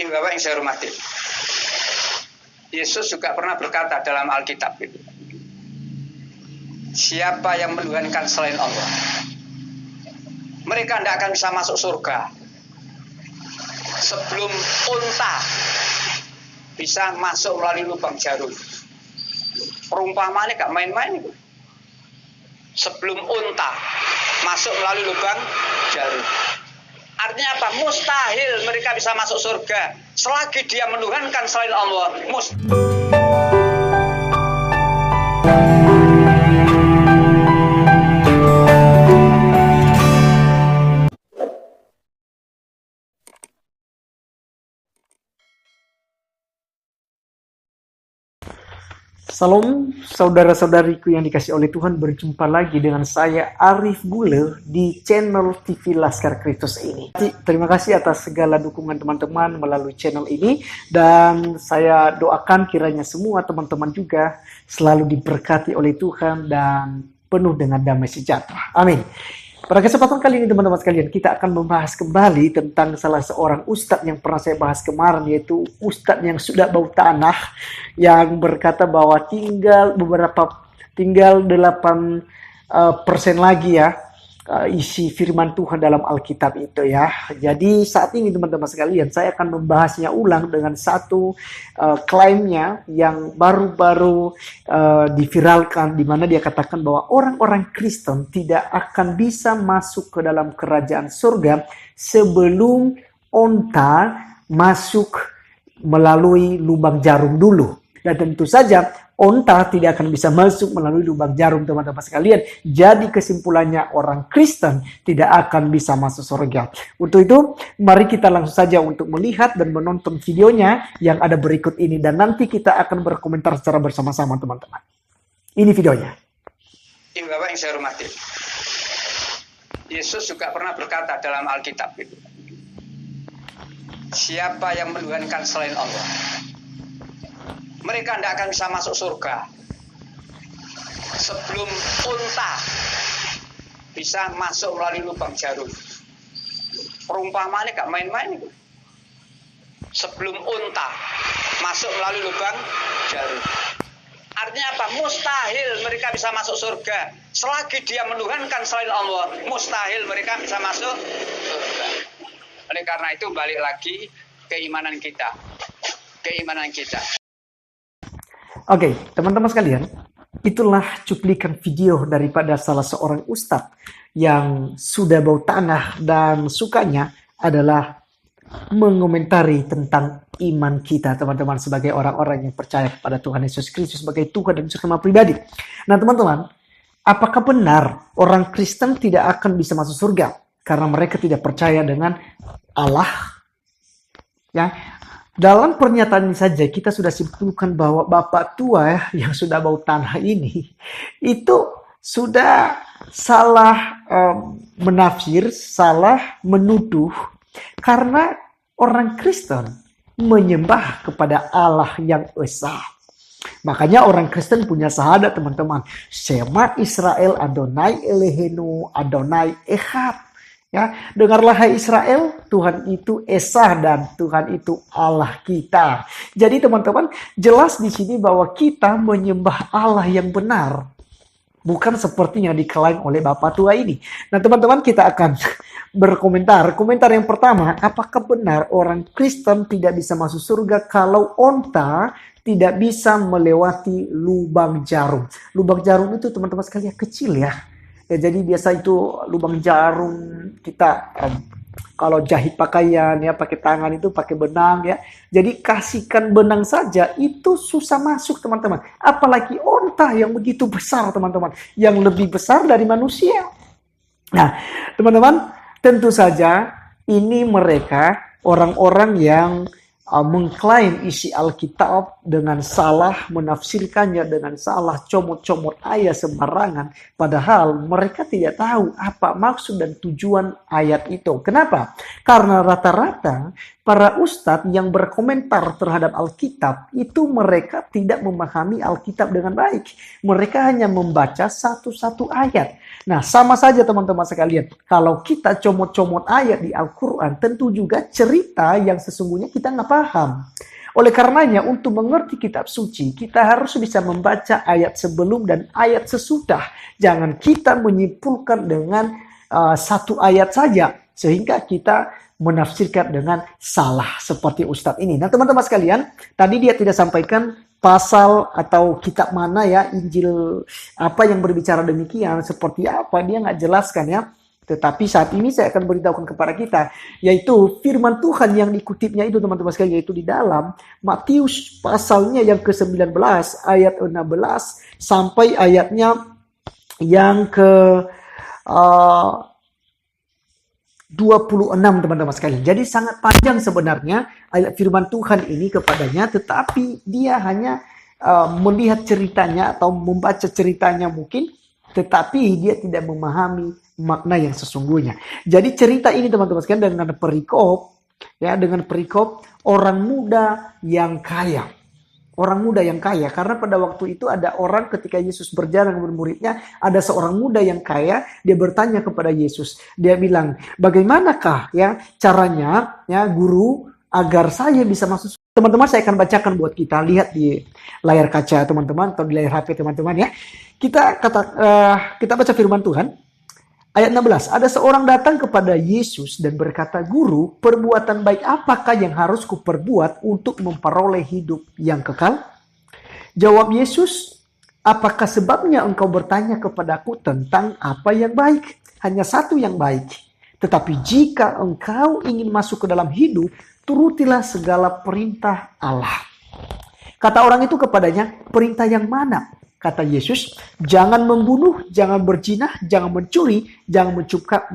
Ibu Bapak yang saya hormati, Yesus juga pernah berkata dalam Alkitab, siapa yang menuhankan selain Allah, mereka tidak akan bisa masuk surga sebelum unta bisa masuk melalui lubang jarum. Perumpamaannya gak main-main itu. Sebelum unta masuk melalui lubang jarum. Artinya apa? Mustahil mereka bisa masuk surga selagi dia menuhankan selain Allah. Salam saudara-saudariku yang dikasih oleh Tuhan, berjumpa lagi dengan saya Arif Bule di channel TV Laskar Kristus ini. Terima kasih atas segala dukungan teman-teman melalui channel ini, dan saya doakan kiranya semua teman-teman juga selalu diberkati oleh Tuhan dan penuh dengan damai sejahtera. Amin. Pada kesempatan kali ini teman-teman sekalian, kita akan membahas kembali tentang salah seorang ustadz yang pernah saya bahas kemarin, yaitu ustadz yang sudah bau tanah, yang berkata bahwa tinggal 8% lagi ya isi firman Tuhan dalam Alkitab itu ya. Jadi saat ini teman-teman sekalian, saya akan membahasnya ulang dengan satu klaimnya yang baru-baru diviralkan, di mana dia katakan bahwa orang-orang Kristen tidak akan bisa masuk ke dalam kerajaan surga sebelum onta masuk melalui lubang jarum dulu. Dan tentu saja onta tidak akan bisa masuk melalui lubang jarum, teman-teman sekalian. Jadi kesimpulannya, orang Kristen tidak akan bisa masuk surga. Untuk itu, mari kita langsung saja untuk melihat dan menonton videonya yang ada berikut ini. Dan nanti kita akan berkomentar secara bersama-sama, teman-teman. Ini videonya. Ibu Bapak yang saya hormati, Yesus juga pernah berkata dalam Alkitab, siapa yang menuhankan selain Allah, mereka tidak akan bisa masuk surga sebelum unta bisa masuk melalui lubang jarum. Perumpamaannya gak main-main itu. Sebelum unta masuk melalui lubang jarum. Artinya apa? Mustahil mereka bisa masuk surga selagi dia menuhankan selain Allah. Mustahil mereka bisa masuk surga. Oleh karena itu, balik lagi keimanan kita. Oke, teman-teman sekalian, itulah cuplikan video daripada salah seorang ustadz yang sudah bau tanah dan sukanya adalah mengomentari tentang iman kita, teman-teman, sebagai orang-orang yang percaya kepada Tuhan Yesus Kristus sebagai Tuhan dan Juru pribadi. Nah, teman-teman, apakah benar orang Kristen tidak akan bisa masuk surga karena mereka tidak percaya dengan Allah? Ya, dalam pernyataan ini saja kita sudah simpulkan bahwa Bapak tua yang sudah bau tanah ini itu sudah salah menafsir, salah menuduh, karena orang Kristen menyembah kepada Allah yang esa. Makanya orang Kristen punya syahadat, teman-teman. Shema Israel Adonai Elohenu Adonai Echad. Ya, dengarlah hai Israel, Tuhan itu esa dan Tuhan itu Allah kita. Jadi teman-teman, jelas di sini bahwa kita menyembah Allah yang benar, bukan seperti yang diklaim oleh Bapak tua ini. Nah, teman-teman, kita akan berkomentar. Komentar yang pertama, apakah benar orang Kristen tidak bisa masuk surga kalau onta tidak bisa melewati lubang jarum? Lubang jarum itu, teman-teman sekalian, kecil ya. Ya, jadi biasa itu lubang jarum kita kalau jahit pakaian ya, pakai tangan itu pakai benang ya. Jadi kasihkan benang saja itu susah masuk, teman-teman. Apalagi onta yang begitu besar, teman-teman, yang lebih besar dari manusia. Nah, teman-teman, tentu saja ini mereka orang-orang yang mengklaim isi Alkitab dengan salah, menafsirkannya dengan salah, comot-comot ayat sembarangan. Padahal mereka tidak tahu apa maksud dan tujuan ayat itu. Kenapa? Karena rata-rata para ustadz yang berkomentar terhadap Alkitab itu mereka tidak memahami Alkitab dengan baik. Mereka hanya membaca satu-satu ayat. Nah, sama saja teman-teman sekalian. Kalau kita comot-comot ayat di Al-Quran, tentu juga cerita yang sesungguhnya kita nggak paham. Oleh karenanya, untuk mengerti kitab suci, kita harus bisa membaca ayat sebelum dan ayat sesudah. Jangan kita menyimpulkan dengan satu ayat saja, sehingga kita menafsirkan dengan salah seperti Ustadz ini. Nah teman-teman sekalian, tadi dia tidak sampaikan pasal atau kitab mana ya, Injil apa yang berbicara demikian, seperti apa, dia nggak jelaskan ya. Tetapi saat ini saya akan beritahukan kepada kita, yaitu firman Tuhan yang dikutipnya itu teman-teman sekalian, yaitu di dalam Matius pasalnya yang ke-19 ayat 16 sampai ayatnya yang ke 26 teman-teman sekalian. Jadi sangat panjang sebenarnya ayat firman Tuhan ini kepadanya, tetapi dia hanya melihat ceritanya atau membaca ceritanya mungkin, tetapi dia tidak memahami makna yang sesungguhnya. Jadi cerita ini teman-teman sekalian dengan perikop, ya, dengan perikop orang muda yang kaya. Orang muda yang kaya, karena pada waktu itu ada orang ketika Yesus berjalan dengan muridnya, ada seorang muda yang kaya, dia bertanya kepada Yesus. Dia bilang, bagaimanakah ya caranya ya guru agar saya bisa masuk. Teman-teman, saya akan bacakan buat kita, lihat di layar kaca teman-teman atau di layar HP teman-teman ya. Kita baca firman Tuhan. Ayat 16, ada seorang datang kepada Yesus dan berkata, Guru, perbuatan baik apakah yang harus kuperbuat untuk memperoleh hidup yang kekal? Jawab Yesus, apakah sebabnya engkau bertanya kepadaku tentang apa yang baik? Hanya satu yang baik. Tetapi jika engkau ingin masuk ke dalam hidup, turutilah segala perintah Allah. Kata orang itu kepadanya, perintah yang mana? Kata Yesus, jangan membunuh, jangan berzina, jangan mencuri, jangan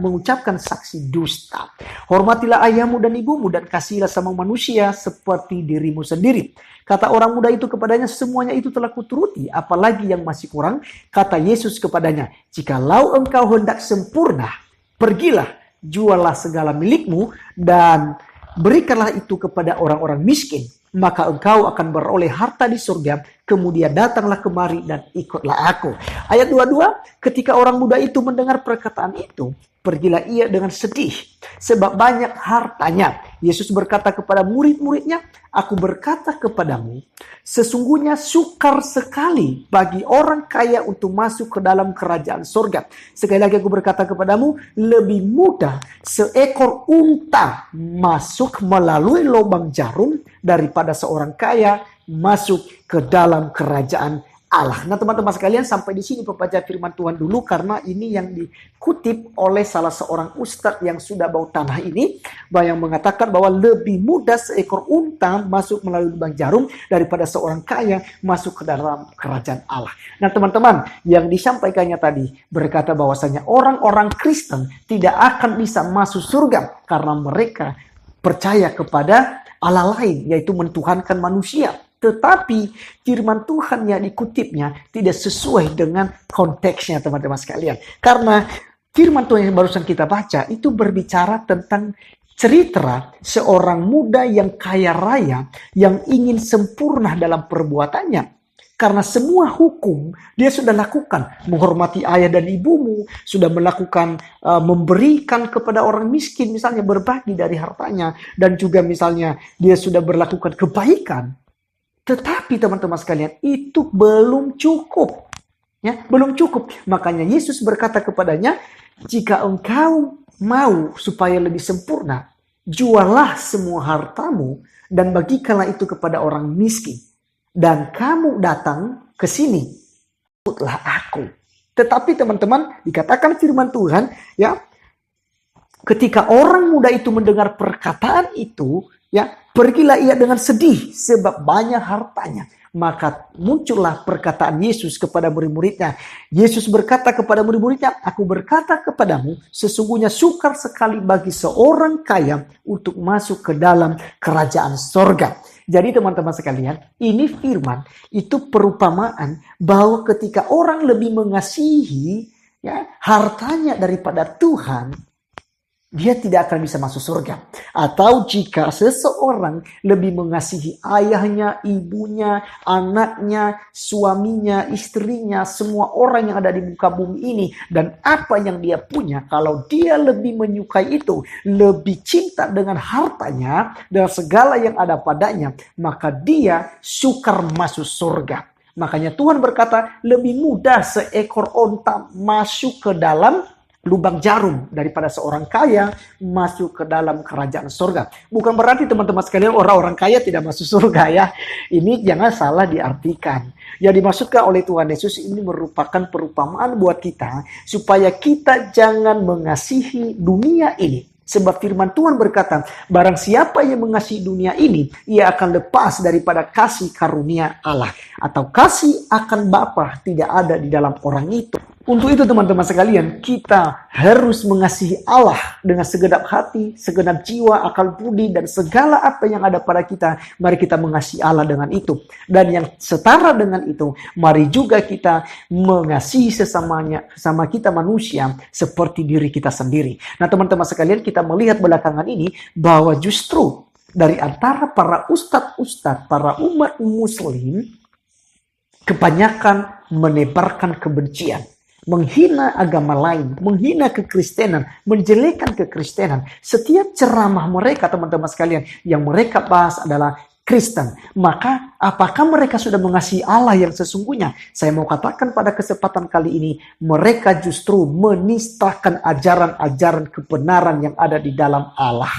mengucapkan saksi dusta. Hormatilah ayahmu dan ibumu dan kasihilah sama manusia seperti dirimu sendiri. Kata orang muda itu kepadanya, semuanya itu telah kuturuti, apalagi yang masih kurang. Kata Yesus kepadanya, jikalau engkau hendak sempurna, pergilah, jualah segala milikmu dan berikanlah itu kepada orang-orang miskin. Maka engkau akan beroleh harta di surga, kemudian datanglah kemari dan ikutlah aku. Ayat 22, ketika orang muda itu mendengar perkataan itu, pergilah ia dengan sedih, sebab banyak hartanya. Yesus berkata kepada murid-muridnya, aku berkata kepadamu, sesungguhnya sukar sekali bagi orang kaya untuk masuk ke dalam kerajaan surga. Sekali lagi aku berkata kepadamu, lebih mudah seekor unta masuk melalui lubang jarum daripada seorang kaya masuk ke dalam kerajaan Allah. Nah teman-teman sekalian, sampai di sini pembaca firman Tuhan dulu, karena ini yang dikutip oleh salah seorang ustadz yang sudah bau tanah ini, yang mengatakan bahwa lebih mudah seekor unta masuk melalui lubang jarum daripada seorang kaya masuk ke dalam kerajaan Allah. Nah teman-teman, yang disampaikannya tadi berkata bahwasanya orang-orang Kristen tidak akan bisa masuk surga karena mereka percaya kepada Allah lain, yaitu mentuhankan manusia. Tetapi firman Tuhan yang dikutipnya tidak sesuai dengan konteksnya teman-teman sekalian. Karena firman Tuhan yang barusan kita baca itu berbicara tentang cerita seorang muda yang kaya raya yang ingin sempurna dalam perbuatannya. Karena semua hukum dia sudah lakukan. Menghormati ayah dan ibumu, sudah melakukan memberikan kepada orang miskin, misalnya berbagi dari hartanya. Dan juga misalnya dia sudah berlakukan kebaikan. Tetapi teman-teman sekalian, itu belum cukup. Ya, belum cukup. Makanya Yesus berkata kepadanya, jika engkau mau supaya lebih sempurna, jualah semua hartamu dan bagikanlah itu kepada orang miskin. Dan kamu datang ke sini, ikutlah aku. Tetapi teman-teman, dikatakan firman Tuhan, ya, ketika orang muda itu mendengar perkataan itu, ya, pergilah ia dengan sedih sebab banyak hartanya. Maka muncullah perkataan Yesus kepada murid-muridnya. Yesus berkata kepada murid-muridnya, aku berkata kepadamu, sesungguhnya sukar sekali bagi seorang kaya untuk masuk ke dalam kerajaan sorga. Jadi teman-teman sekalian, ini firman, itu perumpamaan bahwa ketika orang lebih mengasihi ya, hartanya daripada Tuhan, dia tidak akan bisa masuk surga. Atau jika seseorang lebih mengasihi ayahnya, ibunya, anaknya, suaminya, istrinya, semua orang yang ada di muka bumi ini, dan apa yang dia punya, kalau dia lebih menyukai itu, lebih cinta dengan hartanya, dan segala yang ada padanya, maka dia sukar masuk surga. Makanya Tuhan berkata, lebih mudah seekor onta masuk ke dalam lubang jarum daripada seorang kaya masuk ke dalam kerajaan surga. Bukan berarti teman-teman sekalian orang-orang kaya tidak masuk surga ya. Ini jangan salah diartikan. Yang dimaksudkan oleh Tuhan Yesus ini merupakan perumpamaan buat kita supaya kita jangan mengasihi dunia ini. Sebab firman Tuhan berkata, barang siapa yang mengasihi dunia ini, ia akan lepas daripada kasih karunia Allah. Atau kasih akan Bapa tidak ada di dalam orang itu. Untuk itu teman-teman sekalian, kita harus mengasihi Allah dengan segenap hati, segenap jiwa, akal budi, dan segala apa yang ada pada kita. Mari kita mengasihi Allah dengan itu. Dan yang setara dengan itu, mari juga kita mengasihi sesama kita manusia seperti diri kita sendiri. Nah teman-teman sekalian, kita melihat belakangan ini bahwa justru dari antara para ustadz-ustadz, para umat muslim, kebanyakan menebarkan kebencian. Menghina agama lain, menghina kekristenan, menjelekkan kekristenan. Setiap ceramah mereka, teman-teman sekalian, yang mereka bahas adalah Kristen. Maka apakah mereka sudah mengasihi Allah yang sesungguhnya? Saya mau katakan pada kesempatan kali ini, mereka justru menistakan ajaran-ajaran kebenaran yang ada di dalam Allah.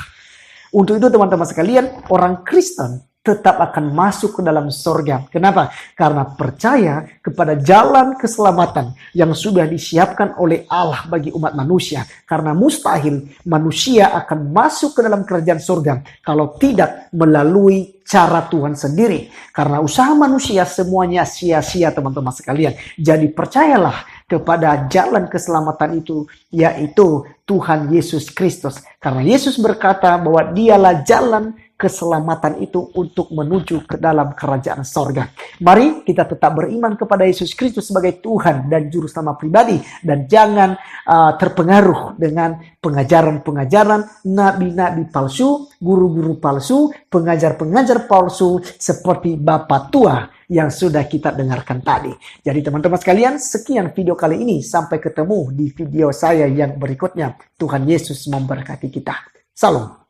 Untuk itu teman-teman sekalian, orang Kristen tetap akan masuk ke dalam surga. Kenapa? Karena percaya kepada jalan keselamatan yang sudah disiapkan oleh Allah bagi umat manusia. Karena mustahil manusia akan masuk ke dalam kerajaan surga kalau tidak melalui cara Tuhan sendiri. Karena usaha manusia semuanya sia-sia teman-teman sekalian. Jadi percayalah kepada jalan keselamatan itu, yaitu Tuhan Yesus Kristus. Karena Yesus berkata bahwa dialah jalan keselamatan itu untuk menuju ke dalam kerajaan sorga. Mari kita tetap beriman kepada Yesus Kristus sebagai Tuhan dan Juru Selamat pribadi. Dan jangan terpengaruh dengan pengajaran-pengajaran nabi-nabi palsu, guru-guru palsu, pengajar-pengajar palsu seperti Bapak Tua yang sudah kita dengarkan tadi. Jadi teman-teman sekalian, sekian video kali ini. Sampai ketemu di video saya yang berikutnya. Tuhan Yesus memberkati kita. Salam.